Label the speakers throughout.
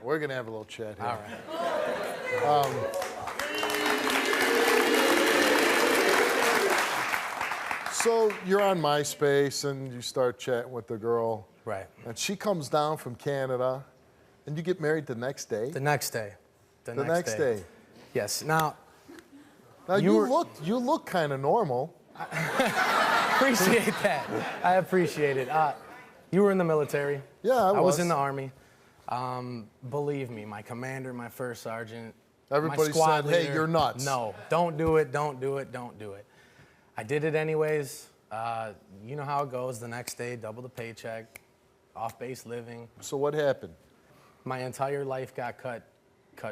Speaker 1: We're going to have a little chat here.
Speaker 2: All right.
Speaker 1: So you're on MySpace and you start chatting with the girl.
Speaker 2: Right.
Speaker 1: And she comes down from Canada and you get married the next day?
Speaker 2: The next day.
Speaker 1: The next day.
Speaker 2: Yes. Now
Speaker 1: you look kind of normal.
Speaker 2: Appreciate that. I appreciate it. You were in the military.
Speaker 1: Yeah, I
Speaker 2: was in the Army. Believe me, my commander, my first sergeant,
Speaker 1: everybody
Speaker 2: my squad
Speaker 1: said,
Speaker 2: leader,
Speaker 1: hey, you're nuts.
Speaker 2: No, don't do it, don't do it, don't do it. I did it anyways. You know how it goes. The next day, double the paycheck, off-base living.
Speaker 1: So what happened?
Speaker 2: My entire life got cut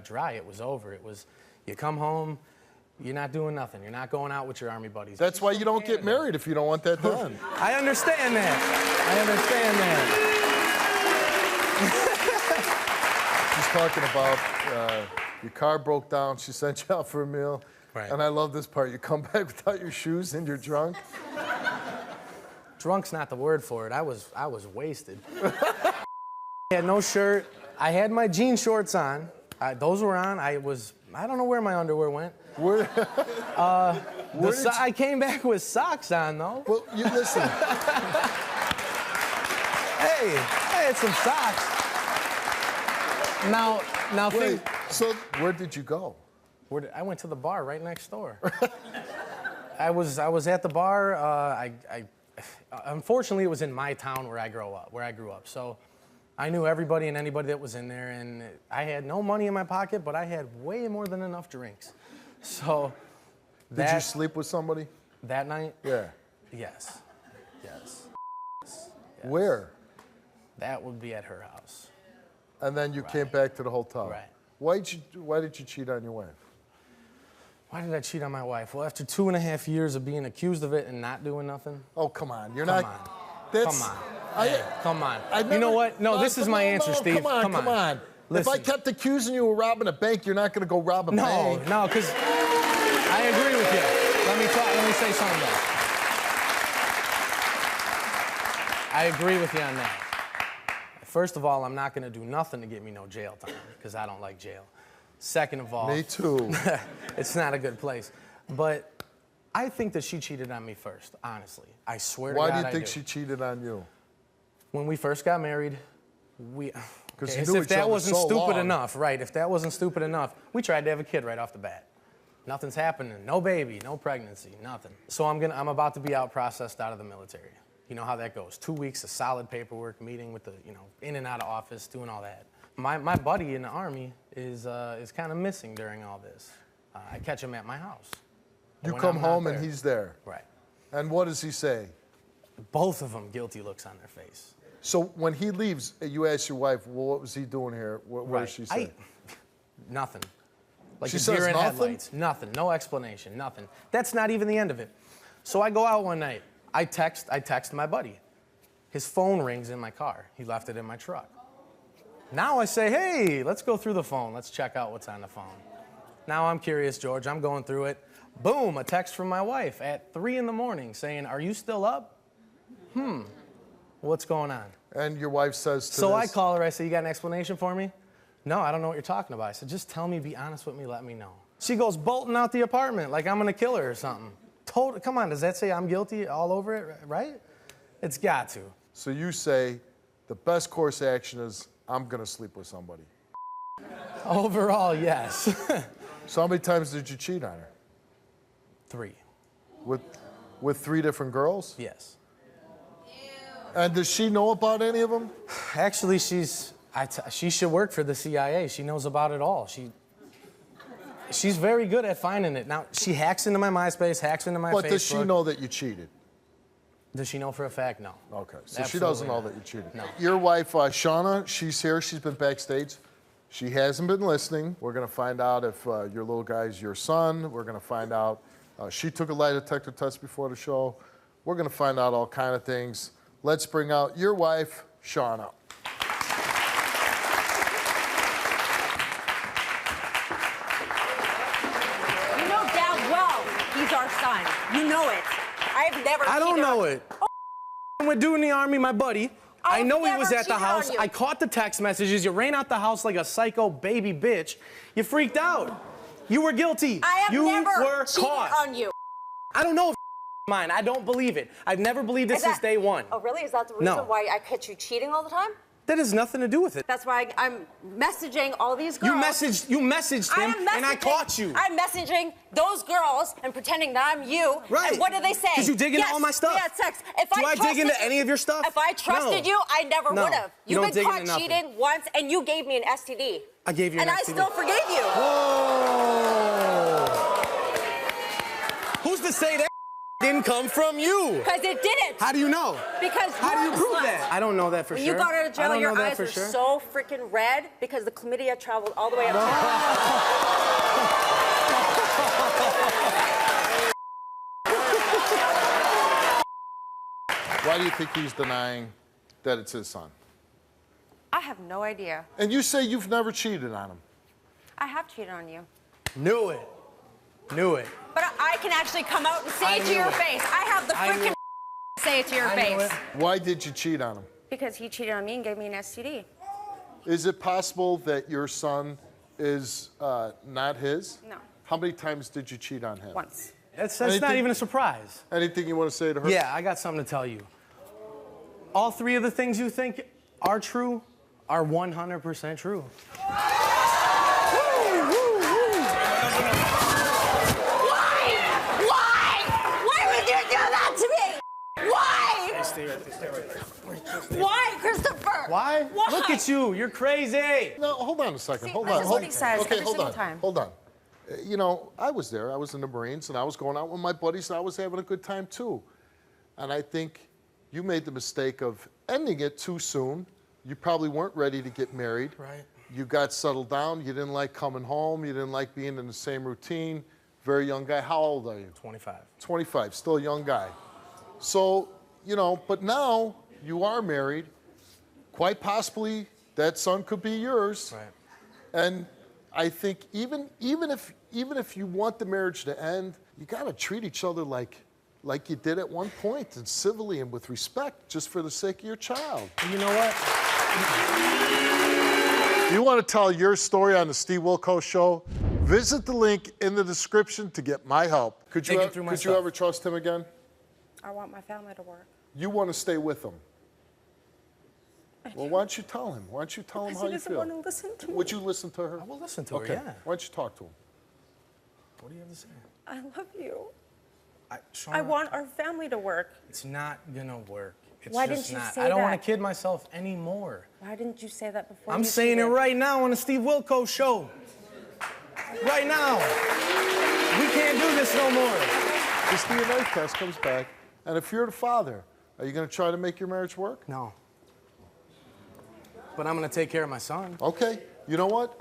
Speaker 2: dry. It was over. It was, you come home, you're not doing nothing. You're not going out with your Army buddies.
Speaker 1: That's why you don't get married if you don't want that done.
Speaker 2: I understand that. I understand that.
Speaker 1: She's talking about your car broke down. She sent you out for a meal.
Speaker 2: Right.
Speaker 1: And I love this part. You come back without your shoes and you're drunk.
Speaker 2: Drunk's not the word for it. I was wasted. I had no shirt. I had my jean shorts on. Those were on. I don't know where my underwear went.
Speaker 1: Where
Speaker 2: I came back with socks on, though.
Speaker 1: Well, you listen.
Speaker 2: Hey, I had some socks. Now
Speaker 1: wait, so where did you go?
Speaker 2: I went to the bar right next door. I was at the bar. Unfortunately, it was in my town where I grew up. So I knew everybody and anybody that was in there, and I had no money in my pocket, but I had way more than enough drinks. So
Speaker 1: did you sleep with somebody
Speaker 2: that night?
Speaker 1: Yeah.
Speaker 2: Yes.
Speaker 1: Where?
Speaker 2: That would be at her house.
Speaker 1: And then you came back to the hotel.
Speaker 2: Right.
Speaker 1: Why did you cheat on your wife?
Speaker 2: Why did I cheat on my wife? Well, after 2.5 years of being accused of it and not doing nothing.
Speaker 1: Oh, come on. You're
Speaker 2: come
Speaker 1: not.
Speaker 2: On.
Speaker 1: That's,
Speaker 2: come on.
Speaker 1: Hey,
Speaker 2: come on.
Speaker 1: Never,
Speaker 2: you know what? No, this is my answer, Steve.
Speaker 1: Come on. If I kept accusing you of robbing a bank, you're not going to go rob a bank.
Speaker 2: No, because I agree with you. Let me say something else. I agree with you on that. First of all, I'm not going to do nothing to get me no jail time, because I don't like jail. Second of all...
Speaker 1: Me too.
Speaker 2: It's not a good place. But I think that she cheated on me first, honestly. I swear to God
Speaker 1: Why do you think she cheated on you?
Speaker 2: When we first got married,
Speaker 1: Because
Speaker 2: if that wasn't stupid enough, right, if that wasn't stupid enough, we tried to have a kid right off the bat. Nothing's happening. No baby, no pregnancy, nothing. So I'm about to be processed out of the military. You know how that goes. 2 weeks of solid paperwork, meeting with the, in and out of office, doing all that. My buddy in the Army is kind of missing during all this. I catch him at my house.
Speaker 1: You come home and he's there.
Speaker 2: Right.
Speaker 1: And what does he say?
Speaker 2: Both of them guilty looks on their face.
Speaker 1: So when he leaves, you ask your wife, well, what was he doing here? What does she say?
Speaker 2: Nothing. Like
Speaker 1: she
Speaker 2: a
Speaker 1: says
Speaker 2: deer in
Speaker 1: nothing?
Speaker 2: headlights. Nothing. No explanation. Nothing. That's not even the end of it. So I go out one night. I text my buddy. His phone rings in my car. He left it in my truck. Now I say, hey, let's go through the phone. Let's check out what's on the phone. Now I'm curious, George. I'm going through it. Boom, a text from my wife at 3 in the morning saying, are you still up? What's going on?
Speaker 1: And your wife says to
Speaker 2: So I call her. I say, you got an explanation for me? No, I don't know what you're talking about. I said, just tell me, be honest with me, let me know. She goes bolting out the apartment like I'm going to kill her or something. Come on, does that say I'm guilty all over it, right? It's got to.
Speaker 1: So you say the best course of action is I'm going to sleep with somebody.
Speaker 2: Overall, yes.
Speaker 1: So how many times did you cheat on her?
Speaker 2: 3.
Speaker 1: With 3 different girls?
Speaker 2: Yes.
Speaker 1: And does she know about any of them?
Speaker 2: Actually, she should work for the CIA. She knows about it all. She's very good at finding it. Now, she hacks into my MySpace, hacks into my Facebook.
Speaker 1: But does she know that you cheated?
Speaker 2: Does she know for a fact? No.
Speaker 1: Okay, so
Speaker 2: Absolutely
Speaker 1: she doesn't know
Speaker 2: not.
Speaker 1: that you cheated.
Speaker 2: No.
Speaker 1: Your wife, Shaunah, she's here. She's been backstage. She hasn't been listening. We're going to find out if your little guy's your son. We're going to find out. She took a lie detector test before the show. We're going to find out all kind of things. Let's bring out your wife, Shaunah.
Speaker 3: You know damn well he's our son. You know it. I've never.
Speaker 2: I don't know it. With dude in the Army, my buddy, I know he
Speaker 3: never
Speaker 2: was at the
Speaker 3: cheated
Speaker 2: house.
Speaker 3: on you.
Speaker 2: I caught the text messages. You ran out the house like a psycho baby bitch. You freaked out. You were guilty.
Speaker 3: I have
Speaker 2: you
Speaker 3: never
Speaker 2: were
Speaker 3: cheated
Speaker 2: caught.
Speaker 3: on you.
Speaker 2: I don't know if mine. I don't believe it. I've never believed it since day one.
Speaker 3: Oh, really? Is that the reason
Speaker 2: No.
Speaker 3: why I catch you cheating all the time?
Speaker 2: That has nothing to do with it.
Speaker 3: That's why I'm messaging all these girls.
Speaker 2: You messaged him, and I caught you.
Speaker 3: I'm messaging those girls and pretending that I'm you.
Speaker 2: Right.
Speaker 3: And what do they say?
Speaker 2: Because you dig into
Speaker 3: Yes,
Speaker 2: all my stuff.
Speaker 3: We had sex. If
Speaker 2: Do I dig
Speaker 3: trusted
Speaker 2: into
Speaker 3: you-
Speaker 2: any of your stuff?
Speaker 3: If I trusted
Speaker 2: No.
Speaker 3: you, I never
Speaker 2: No.
Speaker 3: would have.
Speaker 2: You
Speaker 3: You've
Speaker 2: don't
Speaker 3: been
Speaker 2: dig
Speaker 3: caught
Speaker 2: into nothing.
Speaker 3: cheating once, and you gave me an STD.
Speaker 2: I gave you an
Speaker 3: and
Speaker 2: STD.
Speaker 3: And I still forgave you.
Speaker 2: Whoa! Who's to say that didn't come from you?
Speaker 3: Because it didn't.
Speaker 2: How do you know?
Speaker 3: Because
Speaker 2: How do you
Speaker 3: you're a
Speaker 2: prove
Speaker 3: slut.
Speaker 2: that? I don't know that for
Speaker 3: When
Speaker 2: sure.
Speaker 3: you got out of
Speaker 2: I
Speaker 3: jail,
Speaker 2: don't
Speaker 3: your
Speaker 2: know that
Speaker 3: eyes
Speaker 2: for
Speaker 3: were
Speaker 2: sure.
Speaker 3: so freaking red because the chlamydia traveled all the way up to your
Speaker 1: Why do you think he's denying that it's his son?
Speaker 3: I have no idea.
Speaker 1: And you say you've never cheated on him.
Speaker 3: I have cheated on you.
Speaker 2: Knew it. Knew it.
Speaker 3: But I can actually come out and say it to your face. I have the
Speaker 2: I knew
Speaker 3: freaking
Speaker 2: it.
Speaker 3: say it to your
Speaker 2: I knew
Speaker 3: face.
Speaker 2: it.
Speaker 1: Why did you cheat on him?
Speaker 3: Because he cheated on me and gave me an STD.
Speaker 1: Is it possible that your son is not his?
Speaker 3: No.
Speaker 1: How many times did you cheat on him?
Speaker 3: Once.
Speaker 2: That's not
Speaker 1: Anything-
Speaker 2: even a surprise.
Speaker 1: Anything you want to say to her?
Speaker 2: Yeah, I got something to tell you. All three of the things you think are true are 100% true.
Speaker 3: Why? Why? Why would you do that to me? Why?
Speaker 2: Stay right there.
Speaker 3: Why, Christopher?
Speaker 2: Why?
Speaker 3: Why?
Speaker 2: Look at you. You're crazy.
Speaker 1: No, hold on a second.
Speaker 3: See,
Speaker 1: Hold
Speaker 3: this
Speaker 1: on.
Speaker 3: is what he says
Speaker 1: Okay,
Speaker 3: every
Speaker 1: hold
Speaker 3: single
Speaker 1: on.
Speaker 3: time.
Speaker 1: Hold on. You know, I was there. I was in the Marines, and I was going out with my buddies, and I was having a good time too. And I think you made the mistake of ending it too soon. You probably weren't ready to get married.
Speaker 2: Right.
Speaker 1: You got settled down. You didn't like coming home. You didn't like being in the same routine. Very young guy. How old are you?
Speaker 2: 25.
Speaker 1: 25, still a young guy. So, you know, but now you are married. Quite possibly that son could be yours.
Speaker 2: Right.
Speaker 1: And I think even if you want the marriage to end, you got to treat each other like you did at one point, and civilly and with respect, just for the sake of your child.
Speaker 2: You know what?
Speaker 1: If you want to tell your story on the Steve Wilkos Show, visit the link in the description to get my help. Could you
Speaker 2: Digging through my
Speaker 1: you
Speaker 2: stuff.
Speaker 1: ever trust him again?
Speaker 3: I want my family to work.
Speaker 1: You want to stay with him. Well, why don't you tell him? Why don't you tell him
Speaker 3: Because
Speaker 1: how
Speaker 3: he
Speaker 1: you
Speaker 3: doesn't
Speaker 1: feel?
Speaker 3: want to listen to me.
Speaker 1: Would you listen to her?
Speaker 2: I will listen to her,
Speaker 1: Okay.
Speaker 2: yeah.
Speaker 1: Why don't you talk to him?
Speaker 2: What do you have to say?
Speaker 3: I love you.
Speaker 2: Shaunah,
Speaker 3: I want our family to work.
Speaker 2: It's not gonna work. It's
Speaker 3: Why
Speaker 2: just
Speaker 3: didn't you
Speaker 2: not.
Speaker 3: say
Speaker 2: I don't
Speaker 3: that?
Speaker 2: want to kid myself anymore.
Speaker 3: Why didn't you say that before?
Speaker 2: I'm
Speaker 3: you
Speaker 2: saying it
Speaker 3: cheated?
Speaker 2: right now on the Steve Wilkos Show. Right now. We can't do this no more.
Speaker 1: This DNA test comes back, and if you're the father, are you going to try to make your marriage work?
Speaker 2: No. But I'm gonna take care of my son.
Speaker 1: Okay. You know what?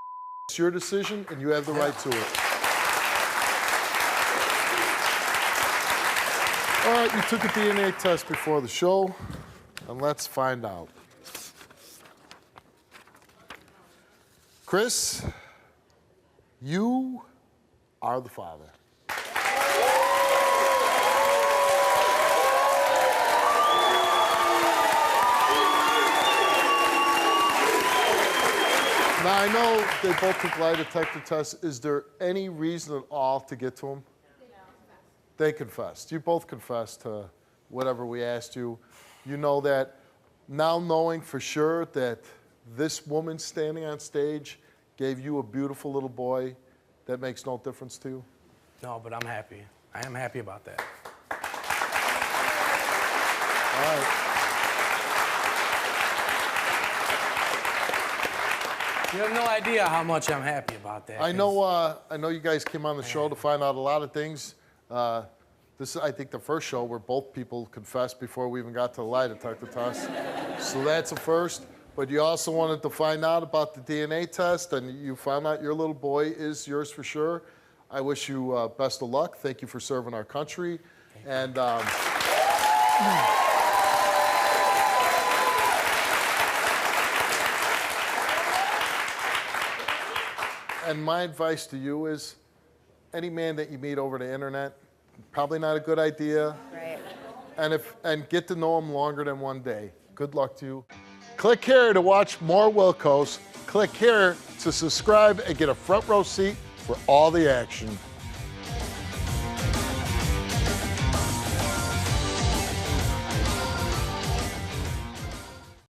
Speaker 1: It's your decision, and you have the right to it. All right, you took a DNA test before the show, and let's find out. Chris, you are the father. Now, I know they both took lie detector tests. Is there any reason at all to get to them? They confessed. You both confessed to whatever we asked you. You know that now knowing for sure that this woman standing on stage gave you a beautiful little boy, that makes no difference to you?
Speaker 2: No, but I'm happy. I am happy about that.
Speaker 1: All right.
Speaker 2: You have no idea how much I'm happy about that.
Speaker 1: I know you guys came on the show to find out a lot of things. This is, I think, the first show where both people confessed before we even got to the lie detector test. So that's a first. But you also wanted to find out about the DNA test, and you found out your little boy is yours for sure. I wish you best of luck. Thank you for serving our country. And and my advice to you is, any man that you meet over the internet, probably not a good idea.
Speaker 3: Right.
Speaker 1: And get to know him longer than one day. Good luck to you. Click here to watch more Wilkos. Click here to subscribe and get a front row seat for all the action.